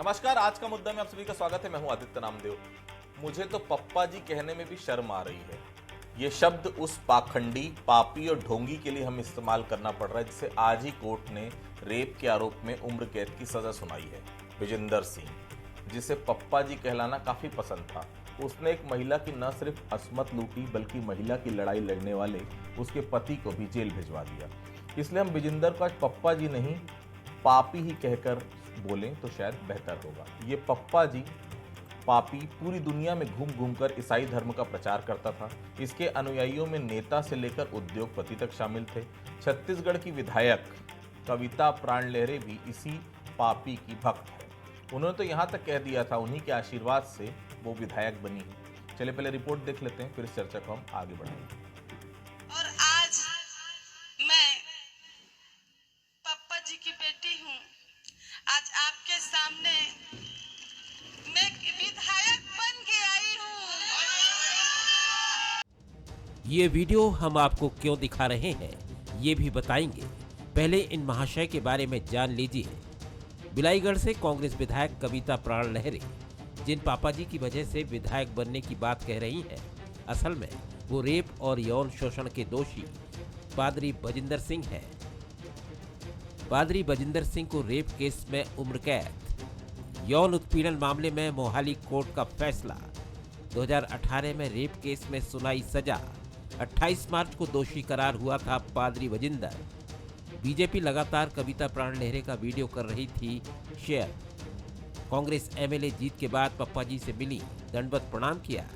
नमस्कार, आज का मुद्दा में आप सभी का स्वागत है। मैं हूं आदित्य नामदेव। मुझे तो पप्पा जी कहने में भी शर्म आ रही है। ये शब्द उस पाखंडी, पापी और ढोंगी के लिए हम इस्तेमाल करना पड़ रहा है जिसे आज ही कोर्ट ने रेप के आरोप में उम्र कैद की सजा सुनाई है। विजेंदर सिंह, जिसे पप्पा जी कहलाना काफी पसंद था, उसने एक महिला की न सिर्फ असमत लूटी बल्कि महिला की लड़ाई लड़ने वाले उसके पति को भी जेल भिजवा दिया। इसलिए हम विजेंदर को आज पप्पा जी नहीं, पापी ही कहकर बोलें तो शायद बेहतर होगा। ये पप्पा जी पापी पूरी दुनिया में घूम घूम कर ईसाई धर्म का प्रचार करता था। इसके अनुयायियों में नेता से लेकर उद्योगपति तक शामिल थे। छत्तीसगढ़ की विधायक कविता प्राणलहरे भी इसी पापी की भक्त है। उन्होंने तो यहाँ तक कह दिया था उन्हीं के आशीर्वाद से वो विधायक बनी है। चलिए पहले रिपोर्ट देख लेते हैं, फिर इस चर्चा को हम आगे बढ़ाएंगे। और आज मैं पप्पा जी की बेटी हूँ। आज आपके सामने मैं विधायक बन के आई हूँ। ये वीडियो हम आपको क्यों दिखा रहे हैं ये भी बताएंगे। पहले इन महाशय के बारे में जान लीजिए। बिलाईगढ़ से कांग्रेस विधायक कविता प्राणलहरे, जिन पापा जी की वजह से विधायक बनने की बात कह रही हैं, असल में वो रेप और यौन शोषण के दोषी पादरी बजिंदर सिंह हैं। पादरी बजिंदर सिंह को रेप केस में उम्र कैद, यौन उत्पीड़न मामले में मोहाली कोर्ट का फैसला, 2018 में रेप केस में सुनाई सजा, 28 मार्च को दोषी करार हुआ था पादरी बजिंदर। बीजेपी लगातार कविता प्राणलहरे का वीडियो कर रही थी शेयर। कांग्रेस एमएलए जीत के बाद पप्पा जी से मिली, दंडवत प्रणाम किया।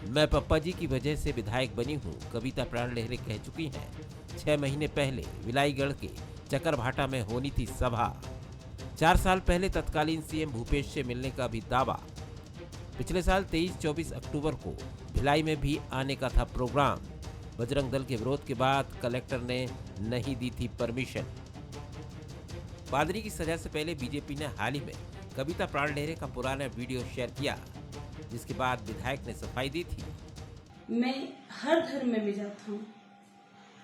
मैं पप्पा जी की वजह से विधायक बनी हूँ, कविता प्राणलहरे कह चुकी हैं। 6 महीने पहले बिलाईगढ़ के चकरभाटा में होनी थी सभा। 4 साल पहले तत्कालीन सीएम भूपेश से मिलने का भी दावा। पिछले साल 23-24 अक्टूबर को भिलाई में भी आने का था प्रोग्राम। बजरंग दल के विरोध के बाद कलेक्टर ने नहीं दी थी परमिशन। पादरी की सजा से पहले बीजेपी ने हाल ही में कविता प्राणलहरे का पुराना वीडियो शेयर किया, जिसके बाद विधायक ने सफाई दी थी। मैं हर धर्म में जाता हूँ,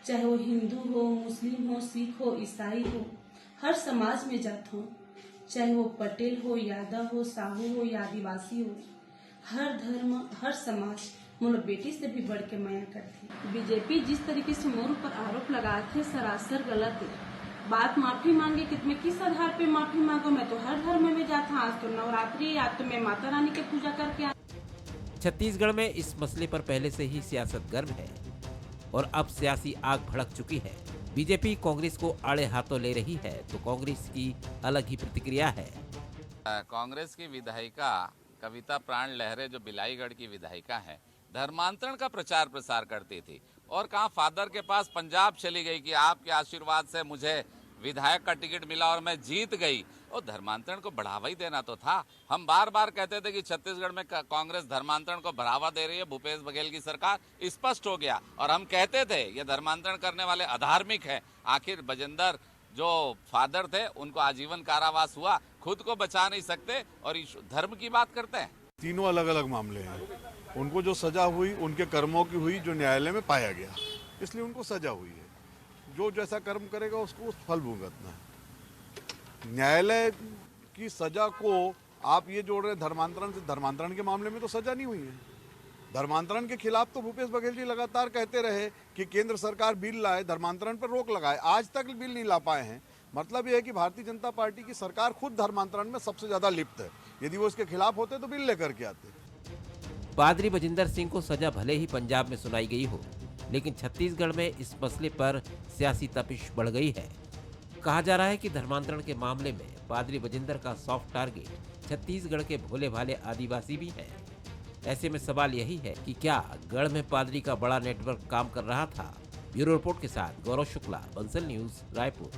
चाहे वो हिंदू हो, मुस्लिम हो, सिख हो, ईसाई हो, हर समाज में जाता हूँ। चाहे वो पटेल हो, यादव हो, साहू हो या आदिवासी हो, हर धर्म, हर समाज मोर बेटी से भी बढ़ के माया करती है। बीजेपी जिस तरीके से मोर पर आरोप लगाए थे सरासर गलत है। बात माफी मांगे कि मैं किस आधार पे माफी मांगो? मैं तो हर धर्म में जाता हूँ। आज तो नवरात्रि, आज तो मैं माता रानी की पूजा करके आ। छत्तीसगढ़ में इस मसले पर पहले से ही सियासत गर्म है और अब सियासी आग भड़क चुकी है। बीजेपी कांग्रेस को आड़े हाथों ले रही है तो कांग्रेस की अलग ही प्रतिक्रिया है। कांग्रेस की विधायिका कविता प्राणलहरे, जो बिलाईगढ़ की विधायिका है, धर्मांतरण का प्रचार प्रसार करती थी और कहा फादर के पास पंजाब चली गई कि आपके आशीर्वाद से मुझे विधायक का टिकट मिला और मैं जीत गई। और धर्मांतरण को बढ़ावा ही देना तो था। हम बार बार कहते थे कि छत्तीसगढ़ में कांग्रेस धर्मांतरण को बढ़ावा दे रही है, भूपेश बघेल की सरकार, स्पष्ट हो गया। और हम कहते थे ये धर्मांतरण करने वाले अधार्मिक है। आखिर बजिंदर जो फादर थे उनको आजीवन कारावास हुआ, खुद को बचा नहीं सकते और धर्म की बात करते हैं। तीनों अलग अलग मामले हैं। उनको जो सजा हुई उनके कर्मों की हुई, जो न्यायालय में पाया गया, इसलिए उनको सजा हुई है। जो जैसा कर्म करेगा उसको उस फल भुगतना है। न्यायालय की सजा को आप ये जोड़ रहे धर्मांतरण से। धर्मांतरण के मामले में तो सजा नहीं हुई है। धर्मांतरण के खिलाफ तो भूपेश बघेल जी लगातार कहते रहे कि केंद्र सरकार बिल लाए, धर्मांतरण पर रोक लगाए। आज तक बिल नहीं ला पाए हैं। मतलब यह है कि भारतीय जनता पार्टी की सरकार खुद धर्मांतरण में सबसे ज्यादा लिप्त है। यदि वो इसके खिलाफ होते तो बिल लेकर के आते। पादरी बजिंदर सिंह को सजा भले ही पंजाब में सुनाई गई हो, लेकिन छत्तीसगढ़ में इस मसले पर सियासी तपिश बढ़ गई है। कहा जा रहा है कि धर्मांतरण के मामले में पादरी बजिंदर का सॉफ्ट टारगेट छत्तीसगढ़ के भोले भाले आदिवासी भी हैं। ऐसे में सवाल यही है कि क्या गढ़ में पादरी का बड़ा नेटवर्क काम कर रहा था? ब्यूरो रिपोर्ट के साथ गौरव शुक्ला, बंसल न्यूज, रायपुर।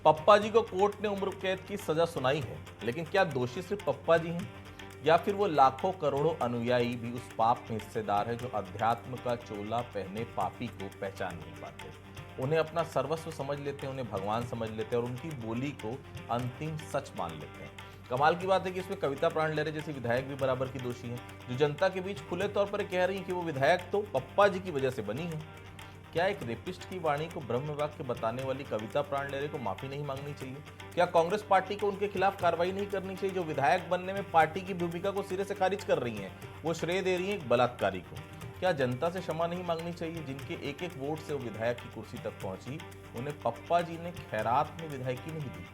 पप्पा जी को कोर्ट ने उम्र कैद की सजा सुनाई है, लेकिन क्या दोषी सिर्फ पप्पा जी हैं या फिर वो लाखों करोड़ों अनुयायी भी उस पाप में हिस्सेदार है जो अध्यात्म का चोला पहने पापी को पहचान नहीं पाते? उन्हें अपना सर्वस्व समझ लेते हैं, उन्हें भगवान समझ लेते हैं और उनकी बोली को अंतिम सच मान लेते हैं। कमाल की बात है कि इसमें कविता प्राणलहरे जैसी विधायक भी बराबर की दोषी है, जो जनता के बीच खुले तौर पर कह रही है कि वो विधायक तो पप्पा जी की वजह से बनी है। क्या एक रेपिस्ट की वाणी को ब्रह्म वाक्य बताने वाली कविता प्राण लहरे को माफी नहीं मांगनी चाहिए? क्या कांग्रेस पार्टी को उनके खिलाफ कार्रवाई नहीं करनी चाहिए जो विधायक बनने में पार्टी की भूमिका को सिरे से खारिज कर रही हैं? वो श्रेय दे रही है एक बलात्कारी को। क्या जनता से क्षमा नहीं मांगनी चाहिए? जिनके एक एक वोट से वो विधायक की कुर्सी तक पहुंची, उन्हें पप्पा जी ने खैरात में विधायकी नहीं दी।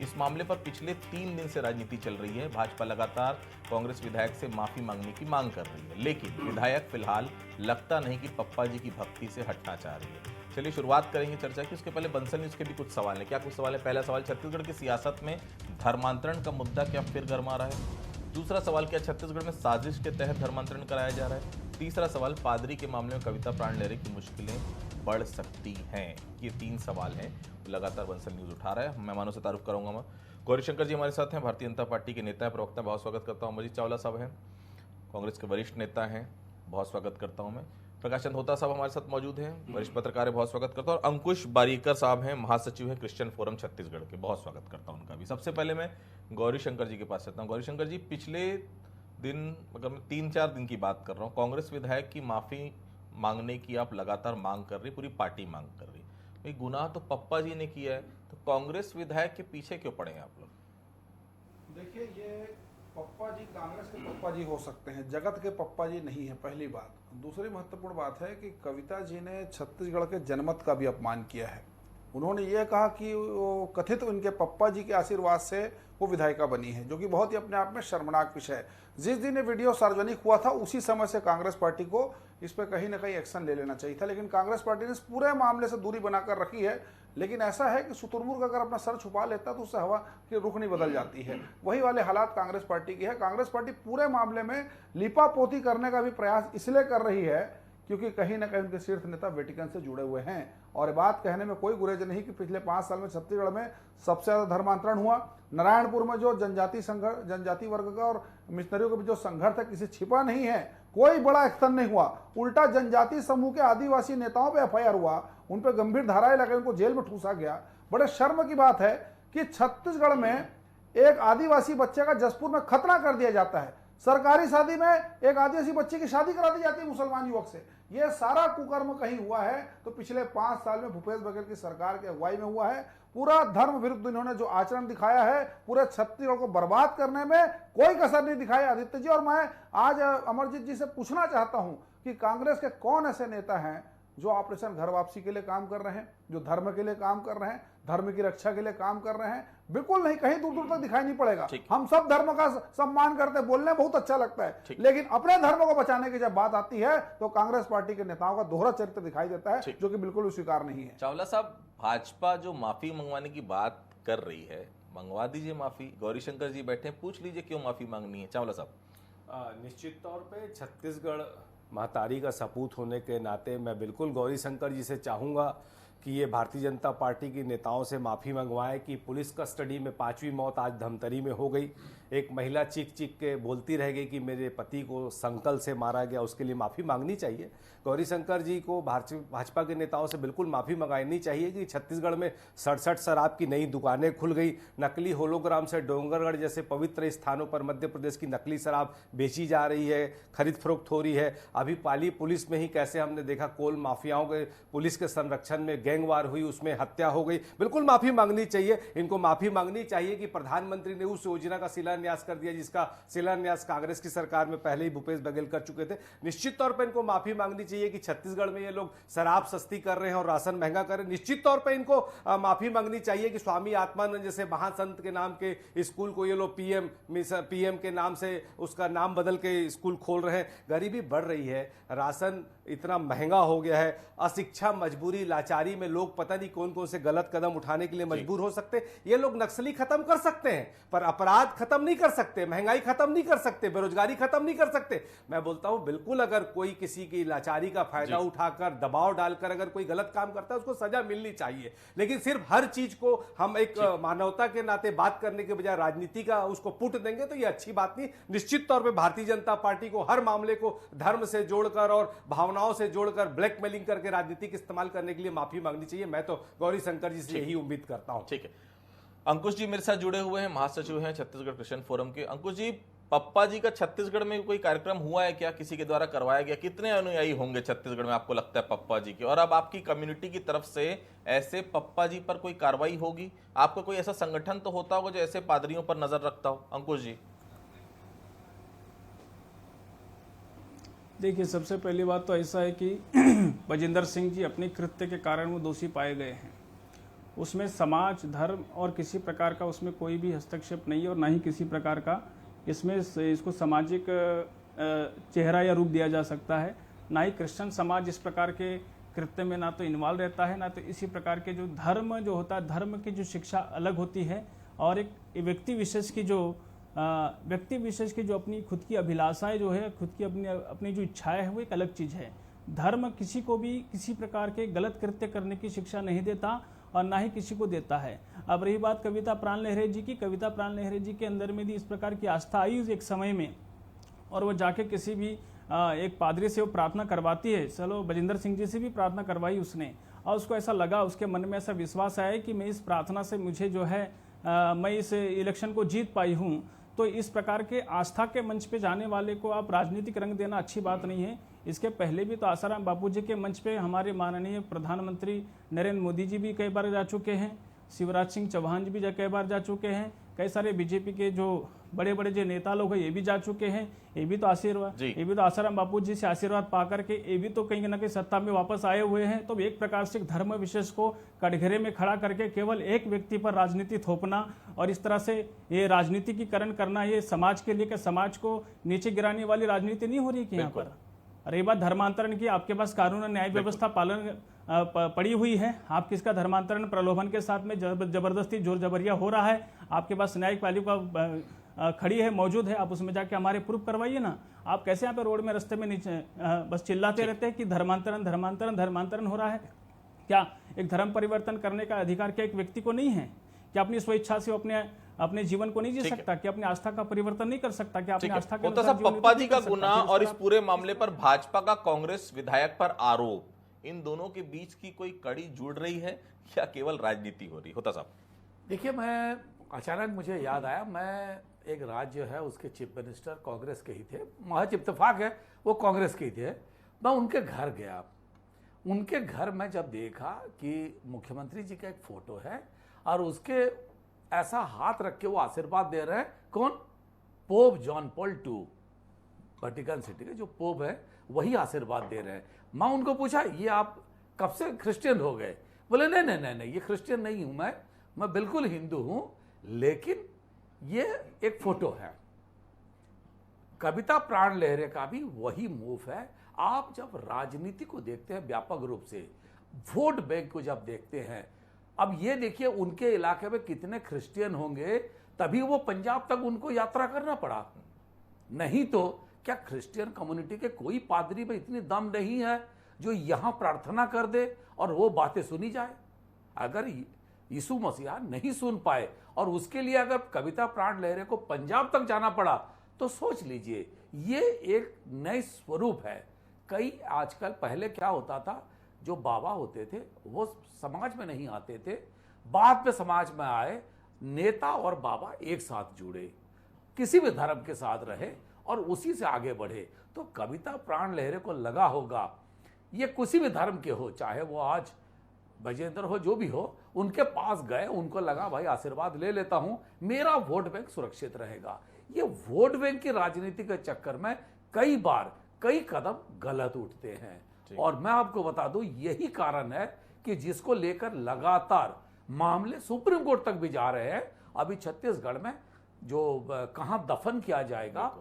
इस मामले पर पिछले 3 दिन से राजनीति चल रही है। भाजपा लगातार कांग्रेस विधायक से माफी मांगने की मांग कर रही है, लेकिन विधायक फिलहाल लगता नहीं कि पप्पा जी की भक्ति से हटना चाह रही है। चलिए शुरुआत करेंगे चर्चा की। उसके पहले बंसल न्यूज के भी कुछ सवाल है। क्या कुछ सवाल है? पहला सवाल, छत्तीसगढ़ की सियासत में धर्मांतरण का मुद्दा क्या फिर गरमा रहा है? दूसरा सवाल, क्या छत्तीसगढ़ में साजिश के तहत धर्मांतरण कराया जा रहा है? तीसरा सवाल, पादरी के मामले में कविता प्राण लहरे की मुश्किलें बढ़ सकती हैं। ये 3 सवाल हैं लगातार बंसल न्यूज उठा रहा है। मेहमानों से तारुफ करूंगा मैं। गौरीशंकर जी हमारे साथ हैं, भारतीय जनता पार्टी के नेता है, प्रवक्ता। बहुत स्वागत करता हूं। अमरजीत चावला साहब हैं, कांग्रेस के वरिष्ठ नेता हैं, बहुत स्वागत करता हूं मैं। प्रकाश चंद होता साहब हमारे साथ मौजूद हैं, वरिष्ठ पत्रकार है, बहुत स्वागत करता हूं। और अंकुश बारीकर साहब हैं, महासचिव हैं क्रिश्चियन फोरम छत्तीसगढ़ के, बहुत स्वागत करता हूं उनका भी। सबसे पहले मैं गौरीशंकर जी के पास चलता हूं। गौरीशंकर जी, पिछले दिन, अगर मैं 3-4 दिन की बात कर रहा हूँ, कांग्रेस विधायक की माफी मांगने की आप लगातार मांग कर रही, पूरी पार्टी मांग कर रही। भाई गुनाह तो पप्पा जी ने किया है, तो कांग्रेस विधायक के पीछे क्यों पड़े हैं आप लोग? देखिए, ये पप्पा जी कांग्रेस के पप्पा जी हो सकते हैं, जगत के पप्पा जी नहीं है, पहली बात। दूसरी महत्वपूर्ण बात है कि कविता जी ने छत्तीसगढ़ के जनमत का भी अपमान किया है। उन्होंने ये कहा कि वो कथित उनके पप्पा जी के आशीर्वाद से वो विधायिका बनी है, जो कि बहुत ही अपने आप में शर्मनाक विषय है। जिस दिन ये वीडियो सार्वजनिक हुआ था, उसी समय से कांग्रेस पार्टी को इस पर कहीं ना कहीं एक्शन ले लेना चाहिए था, लेकिन कांग्रेस पार्टी ने इस पूरे मामले से दूरी बनाकर रखी है। लेकिन ऐसा है कि शुतुरमुर्ग अगर अपना सर छुपा लेता है तो उससे हवा की रुख नहीं बदल जाती है। वही वाले हालात कांग्रेस पार्टी की है। कांग्रेस पार्टी पूरे मामले में लिपापोती करने का भी प्रयास इसलिए कर रही है क्योंकि कहीं ना कहीं उनके शीर्ष नेता वेटिकन से जुड़े हुए हैं। और ये बात कहने में कोई गुरेज नहीं कि पिछले 5 साल में छत्तीसगढ़ में सबसे ज्यादा धर्मांतरण हुआ। नारायणपुर में जो जनजाति वर्ग का और मिशनरियों के बीच जो संघर्ष है, किसी छिपा नहीं है, कोई बड़ा एक्शन नहीं हुआ। उल्टा जनजाति समूह के आदिवासी नेताओं पे एफआईआर हुआ, उन पर गंभीर धाराएं लगाई, उनको जेल में ठूसा गया। बड़े शर्म की बात है कि छत्तीसगढ़ में एक आदिवासी बच्चे का जसपुर में खतना कर दिया जाता है। सरकारी शादी में एक आदिवासी बच्चे की शादी करा दी जाती है मुसलमान युवक से। यह सारा कुकर्म कहीं हुआ है तो पिछले 5 साल में भूपेश बघेल की सरकार की अगुवाई में हुआ है। पूरा धर्म विरुद्ध इन्होंने जो आचरण दिखाया है, पूरे छत्तीसगढ़ को बर्बाद करने में कोई कसर नहीं दिखाई आदित्य जी। और मैं आज अमरजीत जी से पूछना चाहता हूं कि कांग्रेस के कौन ऐसे नेता हैं जो ऑपरेशन घर वापसी के लिए काम कर रहे हैं, जो धर्म के लिए काम कर रहे हैं, धर्म की रक्षा के लिए काम कर रहे हैं? बिल्कुल नहीं, कहीं दूर दूर तक दिखाई नहीं पड़ेगा। हम सब धर्म का सम्मान करते हैं, बोलने बहुत अच्छा लगता है, लेकिन अपने धर्म को बचाने की जब बात आती है तो कांग्रेस पार्टी के नेताओं का दोहरा चरित्र दिखाई देता है, जो कि बिल्कुल स्वीकार नहीं है। चावला साहब, भाजपा जो माफी मंगवाने की बात कर रही है, मंगवा दीजिए माफी। गौरीशंकर जी बैठे, पूछ लीजिए क्यों माफी मांगनी है। चावला साहब, निश्चित तौर पे छत्तीसगढ़ महतारी का सपूत होने के नाते मैं बिल्कुल गौरीशंकर जी से चाहूँगा कि ये भारतीय जनता पार्टी के नेताओं से माफ़ी मंगवाएं कि पुलिस कस्टडी में 5वीं मौत आज धमतरी में हो गई। एक महिला चीख चीख के बोलती रह गई कि मेरे पति को संकल से मारा गया, उसके लिए माफ़ी मांगनी चाहिए। गौरीशंकर जी को भाजपा के नेताओं से बिल्कुल माफ़ी मंगानी चाहिए कि छत्तीसगढ़ में 67 शराब की नई दुकानें खुल गई। नकली होलोग्राम से डोंगरगढ़ जैसे पवित्र स्थानों पर मध्य प्रदेश की नकली शराब बेची जा रही है, खरीद फरोख्त हो रही है। अभी पाली पुलिस में ही कैसे हमने देखा कोल माफियाओं के पुलिस के संरक्षण में गैंगवार हुई, उसमें हत्या हो गई। बिल्कुल माफ़ी मांगनी चाहिए, इनको माफ़ी मांगनी चाहिए कि प्रधानमंत्री ने उस योजना का शिलान्यास कर दिया जिसका शिलान्यास कांग्रेस की सरकार में पहले ही भूपेश बघेल कर चुके थे। निश्चित तौर पर इनको माफ़ी मांगनी चाहिए कि छत्तीसगढ़ में ये लोग शराब सस्ती कर रहे हैं और राशन महंगा कर रहे हैं। निश्चित तौर पर इनको माफ़ी मांगनी चाहिए कि स्वामी आत्मानंद जैसे महासंत के नाम के स्कूल को ये लोग पीएम के नाम से उसका नाम बदल के स्कूल खोल रहे हैं। गरीबी बढ़ रही है, राशन इतना महंगा हो गया है, अशिक्षा, मजबूरी, लाचारी में लोग पता नहीं कौन कौन से गलत कदम उठाने के लिए मजबूर हो सकते हैं। ये लोग नक्सली खत्म कर सकते हैं पर अपराध खत्म नहीं कर सकते, महंगाई खत्म नहीं कर सकते, बेरोजगारी खत्म नहीं कर सकते। मैं बोलता हूं बिल्कुल अगर कोई किसी की लाचारी का फायदा उठाकर दबाव डालकर अगर कोई गलत काम करता है उसको सजा मिलनी चाहिए। लेकिन सिर्फ हर चीज को हम एक मानवता के नाते बात करने के बजाय राजनीति का उसको पुट देंगे तो ये अच्छी बात नहीं। निश्चित तौर पर भारतीय जनता पार्टी को हर मामले को धर्म से जोड़कर और भावनाओं से जोड़कर ब्लैकमेलिंग करके राजनीतिक इस्तेमाल करने के लिए माफी मांगनी चाहिए। मैं तो गौरीशंकर जी से यही उम्मीद करता हूं। ठीक है, अंकुश जी मेरे साथ जुड़े हुए हैं, महासचिव हैं छत्तीसगढ़ क्रिश्चियन फोरम के। अंकुश जी, पप्पा जी का छत्तीसगढ़ में कोई कार्यक्रम हुआ है क्या, किसी के द्वारा करवाया गया? कितने अनुयायी होंगे छत्तीसगढ़ में आपको लगता है पप्पा जी के? और अब आपकी कम्युनिटी की तरफ से ऐसे पप्पा जी पर कोई कार्रवाई होगी? आपका कोई ऐसा संगठन तो होता होगा जो ऐसे पादरियों पर नजर रखता हो? अंकुश जी। देखिए, सबसे पहली बात तो ऐसा है कि बजिंदर सिंह जी अपने कृत्य के कारण वो दोषी पाए गए हैं। उसमें समाज, धर्म और किसी प्रकार का उसमें कोई भी हस्तक्षेप नहीं है और ना ही किसी प्रकार का इसमें इसको सामाजिक चेहरा या रूप दिया जा सकता है। ना ही क्रिश्चियन समाज इस प्रकार के कृत्य में ना तो इन्वॉल्व रहता है, ना तो इसी प्रकार के जो धर्म जो होता है, धर्म की जो शिक्षा अलग होती है और एक व्यक्ति विशेष की जो अपनी खुद की अभिलाषाएं जो है, खुद की अपनी जो इच्छाएं है, वो एक अलग चीज़ है। धर्म किसी को भी किसी प्रकार के गलत कृत्य करने की शिक्षा नहीं देता और ना ही किसी को देता है। अब रही बात कविता प्राण लहरे जी की, कविता प्राण लहरे जी के अंदर में भी इस प्रकार की आस्था आई एक समय में, और वो जाके किसी भी एक पादरी से वो प्रार्थना करवाती है। चलो, बजिंदर सिंह जी से भी प्रार्थना करवाई उसने, और उसको ऐसा लगा, उसके मन में ऐसा विश्वास आया कि मैं इस प्रार्थना से मुझे जो है मैं इस इलेक्शन को जीत पाई हूँ। तो इस प्रकार के आस्था के मंच पे जाने वाले को आप राजनीतिक रंग देना अच्छी बात नहीं है। इसके पहले भी तो आसाराम बापू जी के मंच पे हमारे माननीय प्रधानमंत्री नरेंद्र मोदी जी भी कई बार जा चुके हैं, शिवराज सिंह चौहान जी भी कई बार जा चुके हैं, कई सारे बीजेपी के जो बड़े बड़े जो नेता लोग हैं ये भी जा चुके हैं। ये भी तो आसाराम बापू जी से आशीर्वाद पा करके ये भी तो कहीं ना कहीं सत्ता में वापस आए हुए हैं। तो एक प्रकार से धर्म विशेष को कटघरे में खड़ा करके केवल एक व्यक्ति पर राजनीति थोपना और इस तरह से ये राजनीतिकीकरण करना, ये समाज के लिए, समाज को नीचे गिराने वाली राजनीति नहीं हो रही कि यहाँ पर। अरे बात धर्मांतरण की, आपके पास कानून और न्याय व्यवस्था पालन पड़ी हुई है। आप किसका धर्मांतरण प्रलोभन के साथ में जबरदस्ती जोर जबरिया हो रहा है, आपके पास न्यायिक वैल्यू का खड़ी है, मौजूद है, आप उसमें जाके हमारे प्रूफ करवाइए ना। आप कैसे यहाँ पे रोड में रास्ते में नीचे बस चिल्लाते रहते हैं कि धर्मांतरण धर्मांतरण धर्मांतरण हो रहा है? क्या एक धर्म परिवर्तन करने का अधिकार क्या एक व्यक्ति को नहीं है? क्या अपनी स्वेच्छा से अपने जीवन को नहीं जी सकता? कि अपनी आस्था का परिवर्तन नहीं कर सकता? कि अपनी आस्था के अनुसार जीवन पप्पा जी का गुनाह और इस पूरे मामले पर भाजपा का कांग्रेस विधायक पर आरोप, इन दोनों के बीच की कोई कड़ी जुड़ रही है या केवल राजनीति हो रही? होता साहब। देखिए, मैं अचानक मुझे याद आया, मैं एक राज्य है उसके चीफ मिनिस्टर कांग्रेस के ही थे, महज इत्तेफाक है वो कांग्रेस के ही थे। मैं उनके घर गया, उनके घर में जब देखा कि मुख्यमंत्री जी का एक फोटो है और उसके ऐसा हाथ रख के वो आशीर्वाद दे रहे हैं। कौन? Pope John Paul II, Vatican city के जो पोप है वही आशीर्वाद दे रहे हैं। मैं उनको पूछा, ये आप कब से क्रिश्चियन हो गए? बोले नहीं, ये क्रिश्चियन नहीं हूं मैं बिल्कुल हिंदू हूं, लेकिन ये एक फोटो है। कविता प्राण लहरे का भी वही मूव है। आप जब राजनीति को देखते हैं व्यापक रूप से, वोट बैंक को जब देखते हैं, अब ये देखिए उनके इलाके में कितने क्रिश्चियन होंगे, तभी वो पंजाब तक उनको यात्रा करना पड़ा। नहीं तो क्या क्रिश्चियन कम्युनिटी के कोई पादरी में इतनी दम नहीं है जो यहां प्रार्थना कर दे और वो बातें सुनी जाए? अगर यीशु मसीहा नहीं सुन पाए और उसके लिए अगर कविता प्राण लहरे को पंजाब तक जाना पड़ा, तो सोच लीजिए ये एक नए स्वरूप है। कई आजकल, पहले क्या होता था, जो बाबा होते थे वो समाज में नहीं आते थे, बाद में समाज में आए, नेता और बाबा एक साथ जुड़े, किसी भी धर्म के साथ रहे और उसी से आगे बढ़े। तो कविता प्राण लहरे को लगा होगा, ये किसी भी धर्म के हो, चाहे वो आज बजेंद्र हो, जो भी हो, उनके पास गए, उनको लगा भाई आशीर्वाद ले लेता हूं, मेरा वोट बैंक सुरक्षित रहेगा। ये वोट बैंक की राजनीति के चक्कर में कई बार कई कदम गलत उठते हैं। और मैं आपको बता दूं, यही कारण है कि जिसको लेकर लगातार मामले सुप्रीम कोर्ट तक भी जा रहे हैं। अभी छत्तीसगढ़ में जो कहां दफन किया जाएगा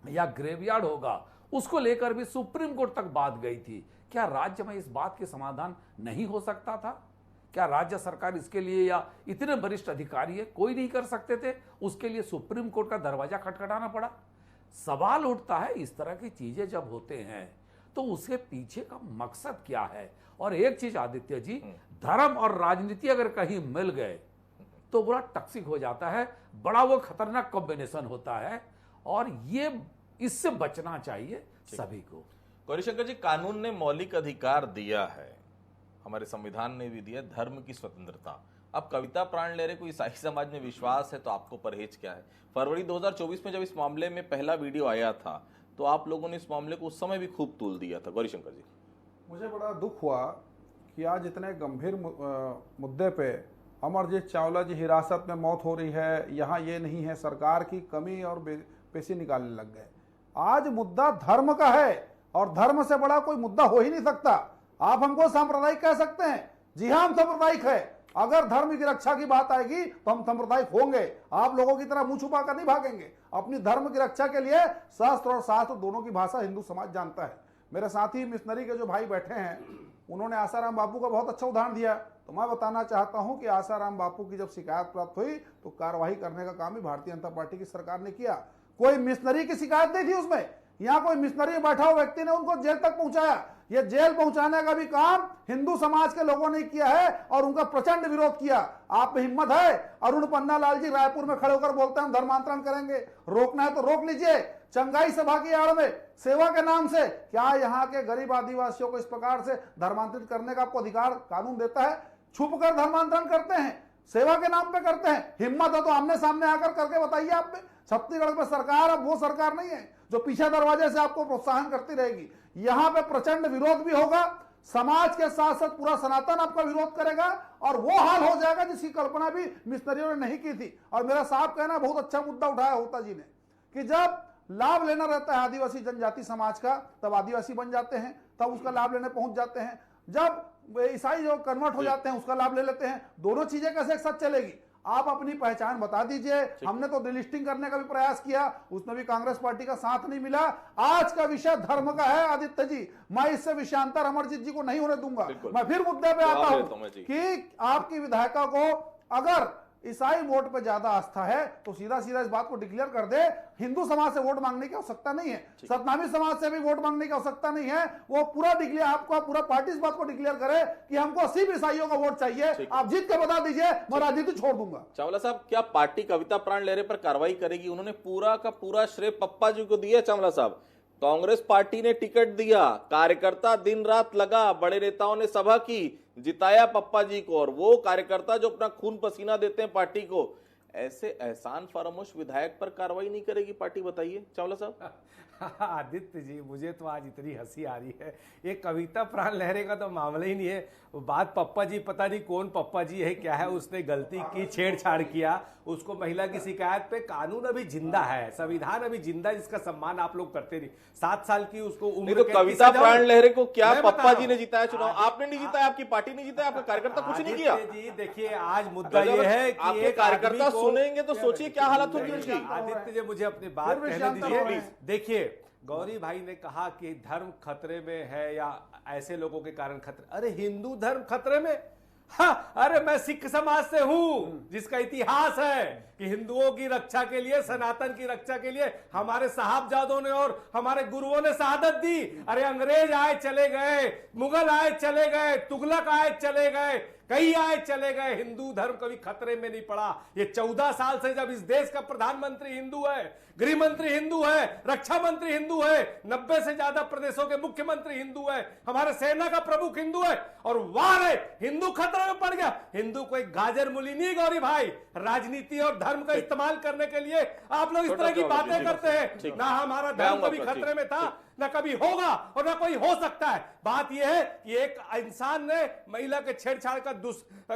या ग्रेवयार्ड होगा, उसको लेकर भी सुप्रीम कोर्ट तक बात गई थी। क्या राज्य में इस बात के समाधान नहीं हो सकता था? क्या राज्य सरकार इसके लिए, या इतने वरिष्ठ अधिकारी है, कोई नहीं कर सकते थे? उसके लिए सुप्रीम कोर्ट का दरवाजा खटखटाना पड़ा। सवाल उठता है, इस तरह की चीजें जब होते हैं तो उसके पीछे का मकसद क्या है? और एक चीज आदित्य जी, धर्म और राजनीति अगर कहीं मिल गए तो बड़ा टॉक्सिक हो जाता है, बड़ा वो खतरनाक कॉम्बिनेशन होता है, और ये इससे बचना चाहिए सभी को। गौरीशंकर जी, कानून ने मौलिक अधिकार दिया है, हमारे संविधान ने भी दिया धर्म की स्वतंत्रता। अब कविता प्राण लहरे को ईसाई समाज में विश्वास है तो आपको परहेज क्या है? फरवरी 2024 में जब इस मामले में पहला वीडियो आया था तो आप लोगों ने इस मामले को उस समय भी खूब तूल दिया था। गौरीशंकर जी, मुझे बड़ा दुख हुआ कि आज इतने गंभीर मुद्दे पे अमरजीत चावला जी हिरासत में मौत हो रही है, यहाँ ये नहीं है, सरकार की कमी और पेशी निकालने लग गए। आज मुद्दा धर्म का है और धर्म से बड़ा कोई मुद्दा हो ही नहीं सकता। आप हमको सांप्रदायिक कह सकते हैं, जी हाँ हम सांप्रदायिक है। अगर धर्म की रक्षा की बात आएगी तो हम सांप्रदायिक होंगे। आप लोगों की तरह मुंह छुपा कर नहीं भागेंगे। अपनी धर्म की रक्षा के लिए शास्त्र और शास्त्र दोनों की भाषा हिंदू समाज जानता है। मेरे साथी मिशनरी के जो भाई बैठे हैं उन्होंने आसाराम बापू का बहुत अच्छा उदाहरण दिया। तो मैं बताना चाहता हूं कि आसाराम बापू की जब शिकायत प्राप्त हुई तो कार्रवाई करने का काम भी भारतीय जनता पार्टी की सरकार ने किया। कोई मिशनरी की शिकायत नहीं थी उसमें। यहाँ कोई मिशनरी बैठा हुआ व्यक्ति ने उनको जेल तक पहुंचाया। ये जेल पहुंचाने का भी काम हिंदू समाज के लोगों ने किया है और उनका प्रचंड विरोध किया। आप में हिम्मत है? अरुण पन्नालाल जी रायपुर में खड़े होकर बोलते हैं हम धर्मांतरण करेंगे, रोकना है तो रोक लीजिए। चंगाई सभा की आड़ में सेवा के नाम से क्या यहाँ के गरीब आदिवासियों को इस प्रकार से धर्मांतरित करने का आपको अधिकार कानून देता है? छुप कर धर्मांतरण करते हैं, सेवा के नाम पे करते हैं। हिम्मत है तो आमने सामने आकर करके बताइए। आप में छत्तीसगढ़ में सरकार अब वो सरकार नहीं है जो पीछे दरवाजे से आपको प्रोत्साहन करती रहेगी। यहाँ पे प्रचंड विरोध भी होगा। समाज के साथ साथ पूरा सनातन आपका विरोध करेगा और वो हाल हो जाएगा जिसकी कल्पना भी मिशनरियों ने नहीं की थी। और मेरा साहब कहना बहुत अच्छा मुद्दा उठाया होता जी ने कि जब लाभ लेना रहता है आदिवासी जनजाति समाज का तब आदिवासी बन जाते हैं, तब उसका लाभ लेने पहुंच जाते हैं। जब ईसाई जो कन्वर्ट हो जाते हैं उसका लाभ ले लेते हैं। दोनों चीजें कैसे एक साथ चलेगी? आप अपनी पहचान बता दीजिए। हमने तो डिलिस्टिंग करने का भी प्रयास किया, उसमें भी कांग्रेस पार्टी का साथ नहीं मिला। आज का विषय धर्म का है आदित्य जी, मैं इससे विषयांतर अमरजीत जी को नहीं होने दूंगा। मैं फिर मुद्दे पे आता हूं कि आपकी विधायिका को अगर ईसाई वोट पे ज्यादा आस्था है तो सीधा सीधा इस बात को डिक्लेयर कर दे। हिंदू समाज से वोट मांगने की आवश्यकता नहीं है, सतनामी समाज से भी वोट मांगने की आवश्यकता नहीं है। वो पूरा डिक्लेयर आपको पूरा पार्टी इस बात को डिक्लेयर करे कि हमको सिर्फ ईसाइयों का वोट चाहिए। आप जीत के बता दीजिए, मैं राजनीति छोड़ दूंगा। चावला साहब, क्या पार्टी कविता प्राण लहरे पर कार्रवाई करेगी? उन्होंने पूरा का पूरा श्रेय पप्पा जी को दिया। चावला साहब, कांग्रेस पार्टी ने टिकट दिया, कार्यकर्ता दिन रात लगा, बड़े नेताओं ने सभा की, जिताया पप्पा जी को, और वो कार्यकर्ता जो अपना खून पसीना देते हैं पार्टी को, ऐसे एहसान फरामोश विधायक पर कार्रवाई नहीं करेगी पार्टी? बताइए चावला साहब। आदित्य जी, मुझे तो आज इतनी हंसी आ रही है। ये कविता प्राण लहरे का तो मामला ही नहीं है। बात पप्पा जी, पता नहीं कौन पप्पा जी है, क्या है, उसने गलती की, छेड़छाड़ किया, उसको महिला की शिकायत पे। कानून अभी जिंदा है, संविधान अभी जिंदा है, जिसका सम्मान आप लोग करते नहीं। 7 साल की उसको उम्र। तो कविता प्राण लहरे को क्या पप्पा जी ने जिताया चुनाव? आपने नहीं जिताया, आपकी पार्टी नहीं जिताया, आपका कार्यकर्ता कुछ नहीं किया। जी देखिए, आज मुद्दा ये है कि आपके कार्यकर्ता सुनेंगे तो सोचिए क्या हालत होगी उनकी। आदित्य जी, मुझे अपनी बात कहने दीजिए। देखिए, गौरी भाई ने कहा कि धर्म खतरे में है या ऐसे लोगों के कारण खतरे। अरे हिंदू धर्म खतरे में? हाँ, अरे मैं सिख समाज से हूं जिसका इतिहास है कि हिंदुओं की रक्षा के लिए, सनातन की रक्षा के लिए हमारे साहबजादों ने और हमारे गुरुओं ने शहादत दी। अरे अंग्रेज आए चले गए, मुगल आए चले गए, तुगलक आए चले गए, कई आए चले गए, हिंदू धर्म कभी खतरे में नहीं पड़ा। ये 14 साल से जब इस देश का प्रधानमंत्री हिंदू है, गृह मंत्री हिंदू है, रक्षा मंत्री हिंदू है, 90 से ज्यादा प्रदेशों के मुख्यमंत्री हिंदू है, हमारे सेना का प्रमुख हिंदू है, और वाह रे, हिंदू खतरे में पड़ गया। हिंदू कोई गाजर मूली नहीं गौरी भाई। राजनीति और धर्म का इस्तेमाल करने के लिए आप लोग इस तरह की बातें करते हैं। ना हमारा धर्म कभी खतरे में था, ना कभी होगा और ना कोई हो सकता है। बात यह है कि एक इंसान ने महिला के छेड़छाड़ का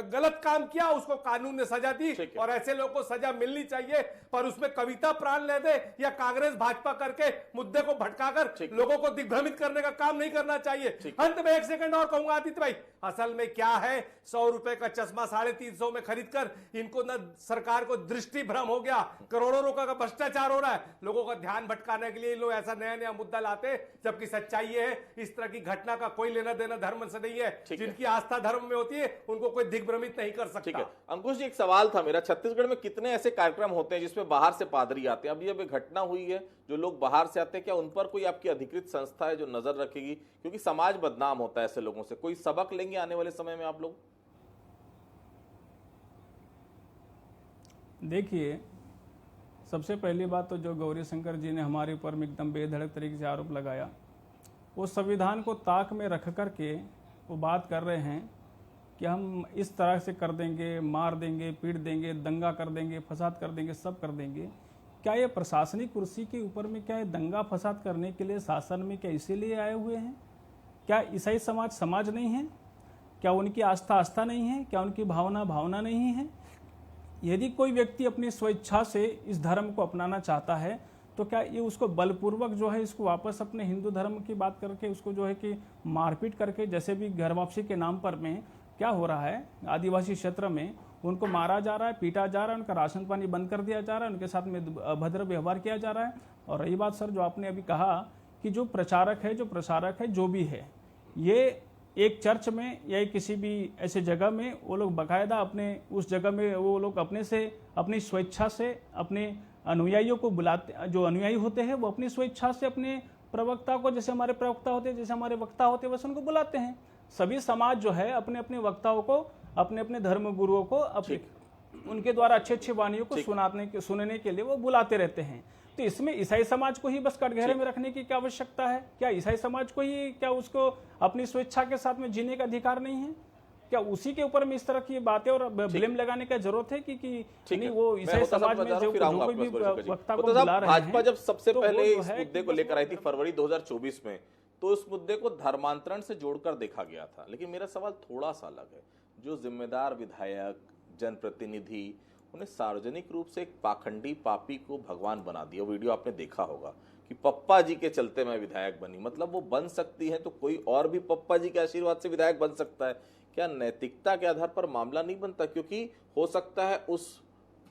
गलत काम किया, उसको कानून ने सजा दी और ऐसे लोगों को सजा मिलनी चाहिए। पर उसमें कविता प्राण ले दे या कांग्रेस भाजपा करके मुद्दे को भटकाकर लोगों को दिग्भ्रमित करने का काम नहीं करना चाहिए। अंत में 1 सेकंड और कहूंगा आदित्य भाई, असल में क्या है, 100 रुपए का चश्मा 350 में खरीदकर इनको न सरकार को दृष्टि भ्रम हो गया, करोड़ों रुपए का भ्रष्टाचार हो रहा है। लोगों का ध्यान भटकाने के लिए लोग ऐसा नया नया मुद्दा लाते, जबकि सच्चाई ये है इस तरह की घटना का कोई लेना देना धर्म से नहीं है। जिनकी आस्था धर्म में होती है उनको कोई दिग्भ्रमित नहीं कर सकता। ठीक है अंकुश जी, एक सवाल था मेरा, छत्तीसगढ़ में कितने ऐसे कार्यक्रम होते हैं जिसमें बाहर से पादरी आते हैं? अभी घटना हुई है, जो लोग बाहर से आते हैं, क्या उन पर कोई आपकी अधिकृत संस्था है जो नजर रखेगी? क्योंकि समाज बदनाम होता है ऐसे लोगों से। कोई सबक लेंगे आने वाले समय में आप लोग? देखिए, सबसे पहली बात तो जो गौरी शंकर जी ने हमारे ऊपर में एकदम बेधड़क तरीके से आरोप लगाया, वो संविधान को ताक में रख कर के वो बात कर रहे हैं कि हम इस तरह से कर देंगे, मार देंगे, पीट देंगे, दंगा कर देंगे, फसाद कर देंगे, सब कर देंगे। क्या ये प्रशासनिक कुर्सी के ऊपर में क्या ये दंगा फसाद करने के लिए शासन में क्या इसीलिए आए हुए हैं? क्या ईसाई समाज समाज नहीं है? क्या उनकी आस्था नहीं है? क्या उनकी भावना नहीं है? यदि कोई व्यक्ति अपनी स्वेच्छा से इस धर्म को अपनाना चाहता है तो क्या ये उसको बलपूर्वक जो है इसको वापस अपने हिंदू धर्म की बात करके उसको जो है कि मारपीट करके, जैसे भी घर वापसी के नाम पर में क्या हो रहा है, आदिवासी क्षेत्र में उनको मारा जा रहा है, पीटा जा रहा है, उनका राशन पानी बंद कर दिया जा रहा है, उनके साथ में अभद्र व्यवहार किया जा रहा है। और रही बात सर जो आपने अभी कहा कि जो प्रचारक है, जो प्रसारक है, जो भी है, ये एक चर्च में या किसी भी ऐसे जगह में वो लोग बाकायदा अपने उस जगह में वो लोग अपने से अपनी स्वेच्छा से अपने अनुयायियों को बुलाते, जो अनुयायी होते हैं वो अपनी स्वेच्छा से अपने प्रवक्ता को, जैसे हमारे प्रवक्ता होते हैं, जैसे हमारे वक्ता होते हैं, वैसे उनको बुलाते हैं। सभी समाज जो है अपने अपने वक्ताओं को, अपने अपने धर्म गुरुओं को अपने उनके द्वारा अच्छे अच्छे वाणियों को सुनने के लिए वो बुलाते रहते हैं। तो इसमें ईसाई समाज को ही बस कटघरे में रखने की क्या आवश्यकता है? क्या ईसाई समाज को ही क्या उसको अपनी स्वेच्छा के साथ में जीने का अधिकार नहीं है? क्या उसी के ऊपर में इस तरह की बातें और ब्लेम लगाने का जरूरत है कि नहीं वो ईसाई समाज में जो कोई भी वक्ता को बुला रहे हैं? भाजपा जब सबसे पहले इस मुद्दे को लेकर आई थी फरवरी 2024 में, तो इस मुद्दे को धर्मांतरण से जोड़कर देखा गया था। लेकिन मेरा सवाल थोड़ा सा अलग है। जो जिम्मेदार विधायक, जनप्रतिनिधि, उन्हें सार्वजनिक रूप से एक पाखंडी पापी को भगवान बना दिया। वीडियो आपने देखा होगा कि पप्पा जी के चलते मैं विधायक बनी, मतलब वो बन सकती है तो कोई और भी पप्पा जी के आशीर्वाद से विधायक बन सकता है। क्या नैतिकता के आधार पर मामला नहीं बनता? क्योंकि हो सकता है उस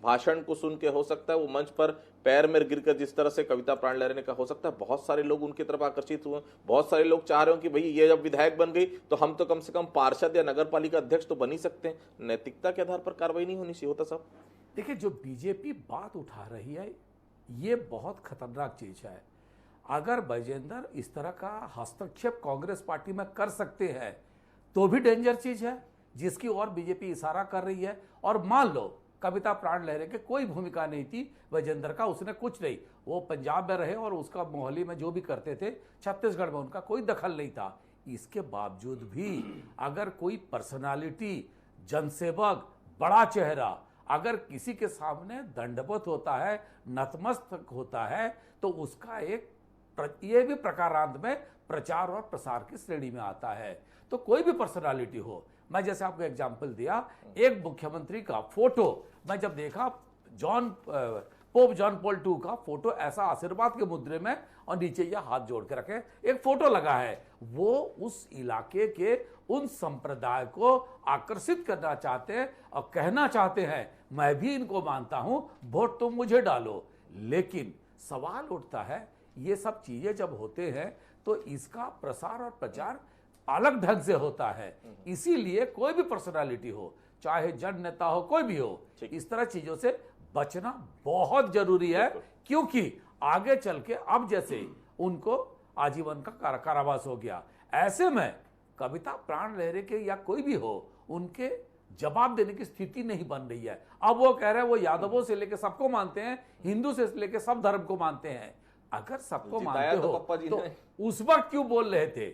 भाषण को सुन के, हो सकता है वो मंच पर पैर में गिरकर जिस तरह से कविता प्राण लहरे ने कहा, हो सकता है बहुत सारे लोग उनकी तरफ आकर्षित हुए, बहुत सारे लोग चाह रहे हो कि भाई ये जब विधायक बन गई तो हम तो कम से कम पार्षद या नगर पालिका अध्यक्ष तो बन ही सकते हैं। नैतिकता के आधार पर कार्रवाई नहीं होनी चाहिए होता साहब? देखिए, जो बीजेपी बात उठा रही है ये बहुत खतरनाक चीज है। अगर बैजेंद्र इस तरह का हस्तक्षेप कांग्रेस पार्टी में कर सकते हैं तो भी डेंजर चीज है, जिसकी ओर बीजेपी इशारा कर रही है। और मान लो कविता प्राण लहरे के कोई भूमिका नहीं थी बैजेंद्र का, उसने कुछ नहीं, वो पंजाब में रहे और उसका मोहाली में जो भी करते थे, छत्तीसगढ़ में उनका कोई दखल नहीं था। इसके बावजूद भी अगर कोई पर्सनालिटी, जनसेवक, बड़ा चेहरा अगर किसी के सामने दंडवत होता है, नतमस्तक होता है, तो उसका ये भी प्रकारांत में प्रचार और प्रसार की श्रेणी में आता है। तो कोई भी पर्सनालिटी हो, मैं जैसे आपको एग्जांपल दिया, एक मुख्यमंत्री का फोटो मैं जब देखा, पोप जॉन पॉल II का फोटो ऐसा आशीर्वाद के मुद्रे में और नीचे यह हाथ जोड़ के रखे एक फोटो लगा है, वो उस इलाके के उन संप्रदाय को आकर्षित करना चाहते हैं और कहना चाहते हैं मैं भी इनको मानता हूं, वोट तुम मुझे डालो। लेकिन सवाल उठता है, ये सब चीजें जब होते हैं तो इसका प्रसार और प्रचार अलग ढंग से होता है। इसीलिए कोई भी पर्सनालिटी हो, चाहे जन नेता हो, कोई भी हो, इस तरह चीजों से बचना बहुत जरूरी है। क्योंकि आगे चल के अब जैसे उनको आजीवन का कारावास हो गया, ऐसे में कविता प्राण लहरे के या कोई भी हो, उनके जवाब देने की स्थिति नहीं बन रही है। अब वो कह रहे हैं वो यादवों से लेकर सबको मानते हैं, हिंदू से लेकर सब धर्म को मानते हैं। अगर सबको मानते हो तो उस वक्त क्यों बोल रहे थे?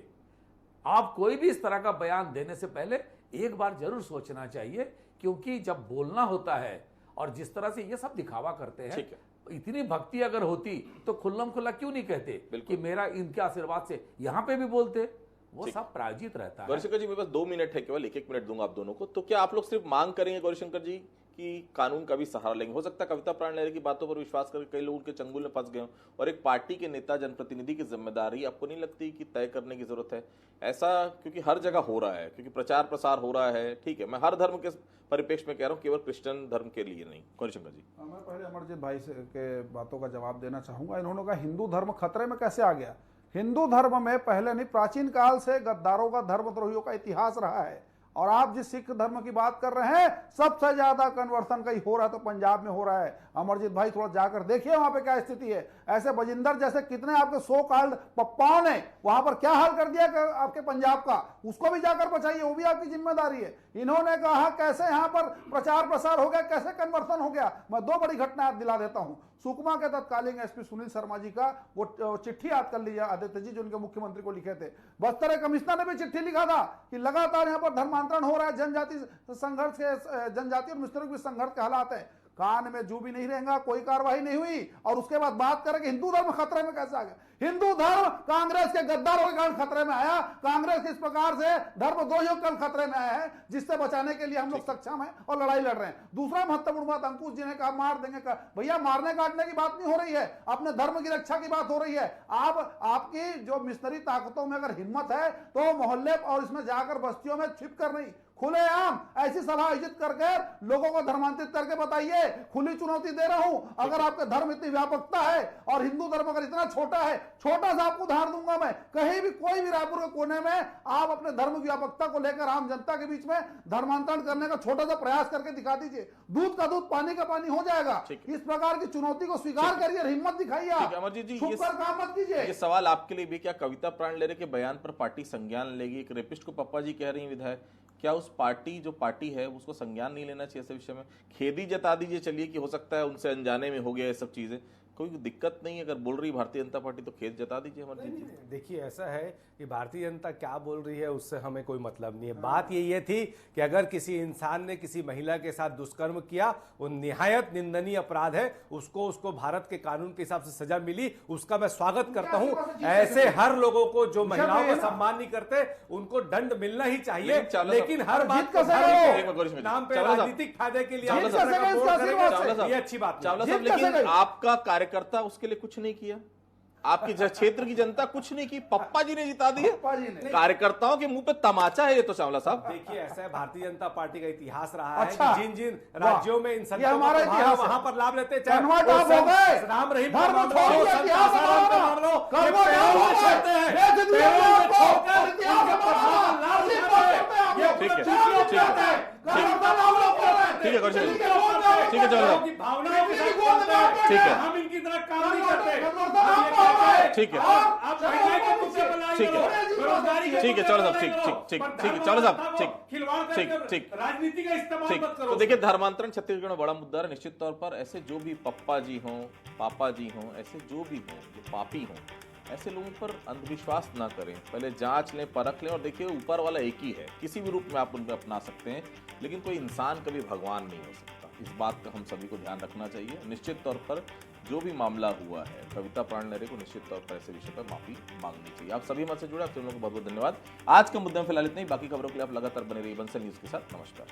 आप कोई भी इस तरह का बयान देने से पहले एक बार जरूर सोचना चाहिए, क्योंकि जब बोलना होता है और जिस तरह से ये सब दिखावा करते हैं, इतनी भक्ति अगर होती तो खुल्लम खुल्ला क्यों नहीं कहते कि मेरा इनके आशीर्वाद से, यहां पे भी बोलते। वो सब प्रायोजित रहता है। गौरीशंकर जी, मेरे पास 2 मिनट है, केवल 1-1 मिनट दूंगा आप दोनों को। तो क्या आप लोग सिर्फ मांग करेंगे गौरीशंकर जी कि कानून का भी सहारा लेंगे? हो सकता है कविता प्राण लहरे की बातों पर विश्वास करके कई लोग उनके चंगुल में फंस गए हों, और एक पार्टी के नेता, जनप्रतिनिधि की जिम्मेदारी आपको नहीं लगती कि तय करने की जरूरत है ऐसा? क्योंकि हर जगह हो रहा है, क्योंकि प्रचार प्रसार हो रहा है, ठीक है, मैं हर धर्म के परिप्रेक्ष्य में कह रहा हूँ, केवल क्रिश्चियन धर्म के लिए नहीं। गौरीशंकर जी, मैं पहले अमरजीत भाई के बातों का जवाब देना चाहूंगा। इन्होंने कहा हिंदू धर्म खतरे में कैसे आ गया? हिंदू धर्म में पहले नहीं, प्राचीन काल से गद्दारों का, धर्मद्रोहियों का इतिहास रहा है। और आप जिस सिख धर्म की बात कर रहे हैं, सबसे ज्यादा कन्वर्सन कहीं हो रहा है तो पंजाब में हो रहा है। अमरजीत भाई थोड़ा जाकर देखिए वहां पे क्या स्थिति है। ऐसे बजिंदर जैसे कितने आपके सो कॉल्ड पप्पाओं ने वहां पर क्या हाल कर दिया आपके पंजाब का, उसको भी जाकर बचाइए, वो भी आपकी जिम्मेदारी है। इन्होंने कहा कैसे यहां पर प्रचार प्रसार हो गया, कैसे कन्वर्सन हो गया। मैं 2 बड़ी घटना याद दिला देता हूं। सुकमा के तत्कालीन एसपी सुनील शर्मा जी का वो चिट्ठी याद कर लीजिए आदित्य जी, जो उनके मुख्यमंत्री को लिखे थे। बस्तर कमिश्नर ने भी चिट्ठी लिखा था कि लगातार यहाँ पर धर्मांतरण हो रहा है, जनजाति संघर्ष के, जनजाति और मिश्रित भी संघर्ष के हालात है। कान में जू भी नहीं रहेगा, कोई कार्रवाई नहीं हुई। और उसके बाद बात करें कि हिंदू धर्म खतरे में कैसे आ गया। हिंदू धर्म कांग्रेस के गद्दारों के कारण खतरे में आया। कांग्रेस इस प्रकार से धर्मद्रोहियों के खतरे में आया है, जिससे बचाने के लिए हम लोग सक्षम हैं और लड़ाई लड़ रहे हैं। दूसरा महत्वपूर्ण बात, अंकुश जी ने कहा मार देंगे, भैया मारने काटने की बात नहीं हो रही है, अपने धर्म की रक्षा की बात हो रही है। आपकी जो मिशनरी ताकतों में अगर हिम्मत है तो मोहल्ले और इसमें जाकर बस्तियों में छिप कर नहीं, खुलेआम ऐसी सभा आयोजित करके लोगों को धर्मांतरित करके बताइए। खुली चुनौती दे रहा हूं, अगर आपके धर्म इतनी व्यापकता है और हिंदू धर्म अगर इतना छोटा है, छोटा सा आपको उदाहरण दूंगा मैं, कहीं भी कोई भी रायपुर के कोने में आप अपने धर्म की व्यापकता को लेकर आम जनता के बीच में धर्मांतरण करने का छोटा सा प्रयास करके दिखा दीजिए। दूध का दूध पानी का पानी हो जाएगा। इस प्रकार की चुनौती को स्वीकार करिए, हिम्मत दिखाइए, अमरजीत जी छुप कर काम मत कीजिए। ये सवाल आपके लिए भी, क्या कविता प्राण लहरे के बयान पर पार्टी संज्ञान लेगी? एक रेपिस्ट को पप्पा जी कह रही हैं विधायक, क्या उस पार्टी जो पार्टी है उसको संज्ञान नहीं लेना चाहिए ऐसे विषय में? खेद ही जता दीजिए चलिए कि हो सकता है उनसे अनजाने में हो गया ये सब चीजें, कोई दिक्कत नहीं है। अगर बोल रही भारतीय जनता पार्टी तो खेद जता दीजिए हमारे। देखिए ऐसा है कि भारतीय जनता क्या बोल रही है उससे हमें कोई मतलब नहीं है। बात ये थी कि अगर किसी इंसान ने किसी महिला के साथ दुष्कर्म किया, वो निहायत निंदनीय अपराध है, उसको भारत के कानून के हिसाब से सजा मिली, उसका मैं स्वागत करता हूं। ऐसे हर लोगों को जो महिलाओं का सम्मान नहीं करते उनको दंड मिलना ही चाहिए, लेकिन हर बात को नाम पे राजनीतिक फायदे के लिए ये अच्छी बात चावला साहब, लेकिन आपका कार्यकर्ता उसके लिए कुछ नहीं किया, आपकी क्षेत्र की जनता कुछ नहीं की, पप्पा जी ने जिता दिए। कार्यकर्ताओं के मुंह पे तमाचा है ये तो चावला साहब। देखिए ऐसा है, भारतीय जनता पार्टी का इतिहास रहा है कि जिन जिन राज्यों में इन संतों का प्रभाव वहां पर लाभ लेते, चाहे राम रहीम का मामला हो, संत आसाराम का मामला हो, ठीक है हम इनकी तरह काम नहीं करते। ठीक है ठीक है चलो साहब, ठीक है चलो साहब, ठीक राजनीति का इस्तेमाल मत करो। तो देखिए धर्मांतरण छत्तीसगढ़ में बड़ा मुद्दा है। निश्चित तौर पर ऐसे जो भी पप्पा जी हों, पापा जी हों, ऐसे जो भी हों, जो पापी हों, ऐसे लोगों पर अंधविश्वास ना करें। पहले जांच लें, परख लें, और देखिए ऊपर वाला एक ही है, किसी भी रूप में आप उनको अपना सकते हैं, लेकिन कोई इंसान कभी भगवान नहीं हो सकता। इस बात का हम सभी को ध्यान रखना चाहिए। निश्चित तौर पर जो भी मामला हुआ है, कविता प्राण लहरे को निश्चित तौर पर ऐसे विषय पर माफी मांगनी चाहिए। आप सभी हमारे से जुड़े, आप सभी लोगों को बहुत बहुत धन्यवाद। आज के मुद्दे में फिलहाल इतना ही, बाकी खबरों के लिए आप लगातार बने रहिए बंसल न्यूज के साथ। नमस्कार।